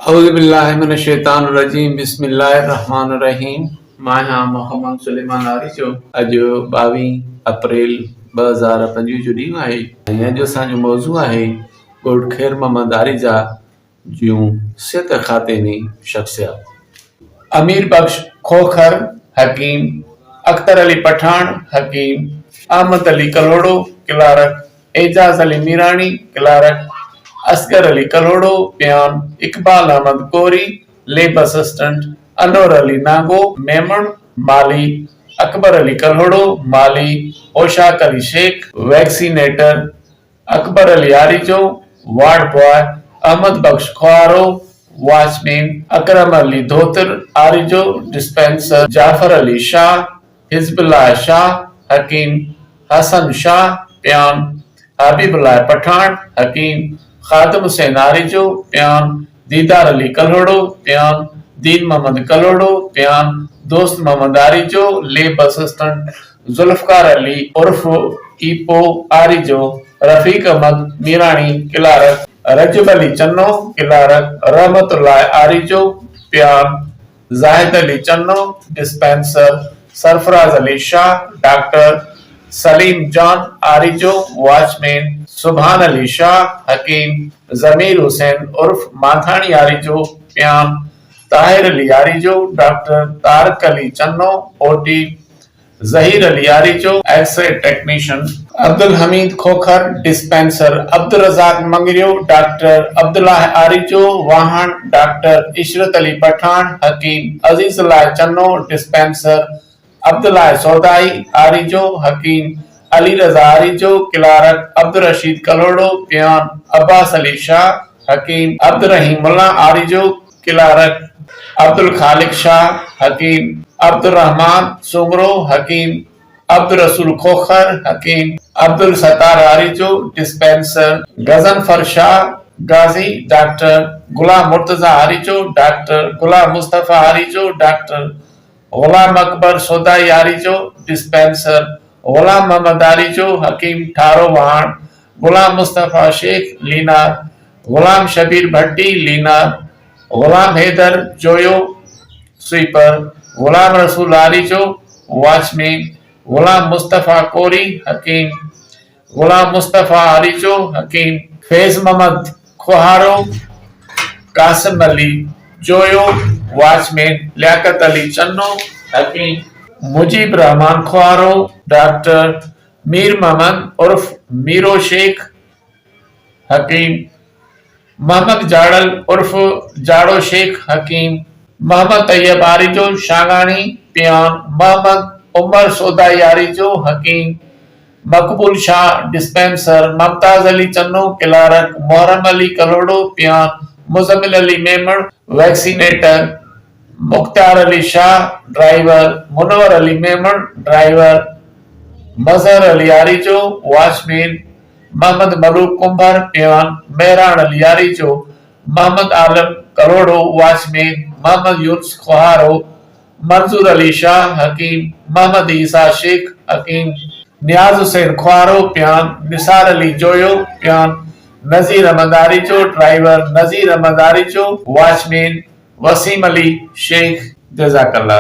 औज़ुबिल्लाहिमिनश्शैतानिर्रजीम बिस्मिल्लाहिर्रहमानिर्रहीम। मां मोहम्मद सुलेमान आरिचो। अॼु 22 अप्रैल 2025 जो ॾींहुं आहे ऐं अॼु असांजो मौज़ू आहे गुड ख़ैर मोहम्मद आरिजा जूं सिहत खातेनी शख़्सियत। अमीर बख्श खोखर हकीम, अख्तर अली पठान हकीम, अहमद अली कलोड़ो क्लार्क, एजाज अली मीरानी क्लार्क, असगर अली कलोड़ो बयान, इकबाल अहमद कोरी लेब असिस्टेंट, अनवर अली नागो मेमन माली, अकबर अली कलोड़ो माली, Oshaq Ali Sheikh vaccinator, Akbar Ali Arijo ward boy, Ahmed Bakhsh Khwaro watchman, Akram Ali Dhotar Arijo dispenser, Jafar Ali Shah Hizbullah Shah हकीम, हसन शाह बयान, हबीबुल्लाह पठान हकीम, खादिम हुसैन आरिजो बयान, दीदार अली कलोड़ो बयान, दीन मोहम्मद कलोड़ो बयान, दोस्त मोहम्मद आरिजो लेब असिस्टेंट, जुल्फकार अली उर्फ ईपो आरिजो, रफीक अहमद मीरानी क्लार्क, रजब अली चन्नो क्लार्क, रहमतुल्लाह आरिजो बयान, Zahid Ali Channo dispenser, Sarfaraz Ali Shah doctor, Salim Jan Arijo watchman, Subhan Ali Shah हकीम, जमीर हुसैन उर्फ माथानी आरिजो बयान, Tahir Ali Arijo doctor, Tariq Ali Channo OT, Zahir Ali Arijo X-ray technician, Abdul Hamid Khokhar dispenser, Abdul Razzaq Mangrio doctor, Abdullah Arijo वाहन डॉक्टर, इशरत अली पठान हकीम, अजीजुल्लाह चन्नो डिस्पेंसर, अब्दुल्लाह सौदाई आरिजो हकीम, अली रजा आरिजो क्लार्क, अब्दुल रशीद कलोड़ो बयान, अब्बास अली शाह हकीम, अब्दुल रहीम मुल्ला आरिजो क्लार्क, अब्दुल खालिक शाह हकीम, अब्दुल रहमान सुमरो हकीम, अब्दुल रसूल खोखर हकीम, अब्दुल सत्तार आरिजो डिस्पेंसर, गजनफर शाह गाजी डॉक्टर, गुलाम मुर्तजा आरिजो डॉक्टर, गुलाम मुस्तफा आरिजो डॉक्टर, गुलाम अकबर सौदाई आरिजो डिस्पेंसर, गुलाम मोहम्मद आरिजो हकीम ठारो वाहन, गुलाम मुस्तफा शेख लीनार, गुलाम शबीर भट्टी लीनार, गुलाम हैदर जोयो स्वीपर, गुलाम रसूल आरिजो वॉचमैन, गुलाम मुस्तफा कोरी हकीम, गुलाम मुस्तफा आरिजो हकीम, फैज मोहम्मद खुहारो, कासिम अली जोयो वॉचमैन, लियाकत अली चन्नो हकीम, मुजीब रहमान खुहारो डॉक्टर, मीर मोहम्मद उर्फ मीरो शेख हकीम, मोहम्मद जाड़ल उर्फ जाड़ो शेख हकीम, मोहम्मद तैयब आरिजो शागानी बयान, मोहम्मद उमर सौदाई आरिजो हकीम, मकबूल शाह डिस्पेंसर, मुमताज अली चन्नो क्लार्क, मोहरम अली कलोड़ो बयान, मुजम्मिल अली मेमन वैक्सीनेटर, मुख्तार अली शाह ड्राइवर, मुनवर अली मेमन ड्राइवर, मजहर अली आरिजो वॉचमैन, मोहम्मद मलूक कुंभर बयान, मेहरान अली आरिजो, मोहम्मद आलम कलोड़ो वॉचमैन, मोहम्मद यूनुस खुहारो, मंजूर अली शाह हकीम, मोहम्मद ईसा शेख हकीम, नियाज हुसैन खुहारो बयान, निसार अली जोयो बयान, नजीर अहमद आरिजो ड्राइवर, नजीर अहमद आरिजो वॉचमैन, वसीम अली शेख। जज़ाकल्लाह।